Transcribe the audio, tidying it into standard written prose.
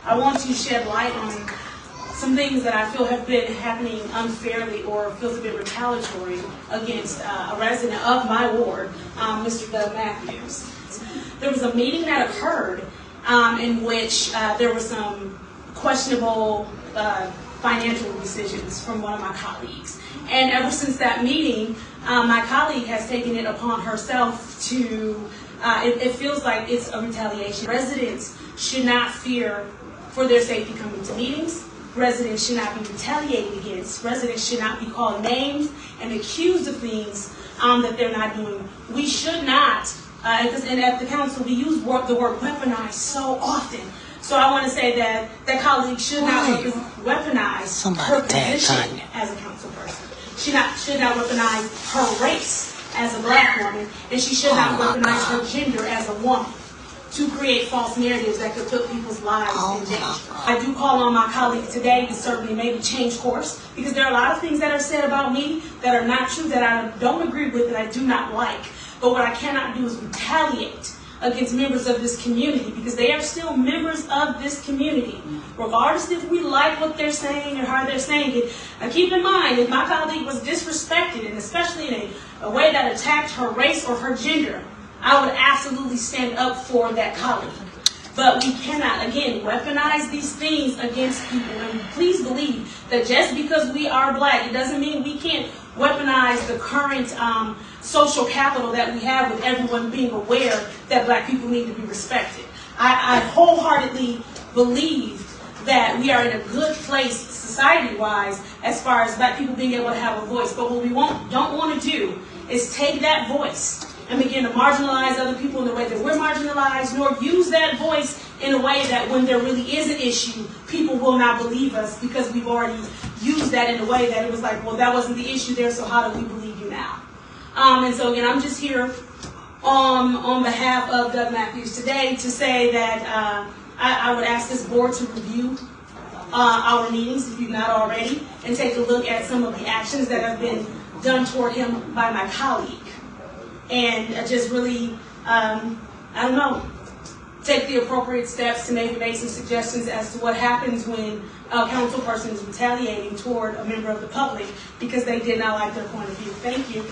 I want to shed light on some things that I feel have been happening unfairly or feels a bit retaliatory against a resident of my ward, Mr. Doug Matthews. There was a meeting that occurred in which there were some questionable financial decisions from one of my colleagues. And ever since that meeting, my colleague has taken it upon herself to, it feels like it's a retaliation. Residents should not fear for their safety coming to meetings. Residents should not be retaliated against. Residents should not be called names and accused of things that they're not doing. We should not, and at the council we use the word weaponize so often. So I want to say that that colleague should not weaponize her position as a council person. She should not weaponize her race as a black woman, and she should not weaponize her gender as a woman to create false narratives that could put people's lives in danger. I do call on my colleague today to certainly maybe change course, because there are a lot of things that are said about me that are not true, that I don't agree with, that I do not like. But what I cannot do is retaliate against members of this community, because they are still members of this community, regardless if we like what they're saying or how they're saying it. Now keep in mind, if my colleague was disrespected, and especially in a way that attacked her race or her gender, I would absolutely stand up for that colleague. But we cannot, again, weaponize these things against people. And please believe that just because we are black, it doesn't mean we can't weaponize the current social capital that we have, with everyone being aware that black people need to be respected. I wholeheartedly believe that we are in a good place society-wise as far as black people being able to have a voice. But what we don't want to do is take that voice and begin to marginalize other people in the way that we're marginalized, nor use that voice in a way that when there really is an issue, people will not believe us, because we've already used that in a way that it was like, well, that wasn't the issue there, so how do we believe you now? And so again, I'm just here on behalf of Doug Matthews today to say that I would ask this board to review our meetings, if you've not already, and take a look at some of the actions that have been done toward him by my colleague. And just really, I don't know, take the appropriate steps to maybe make some suggestions as to what happens when a council person is retaliating toward a member of the public because they did not like their point of view. Thank you.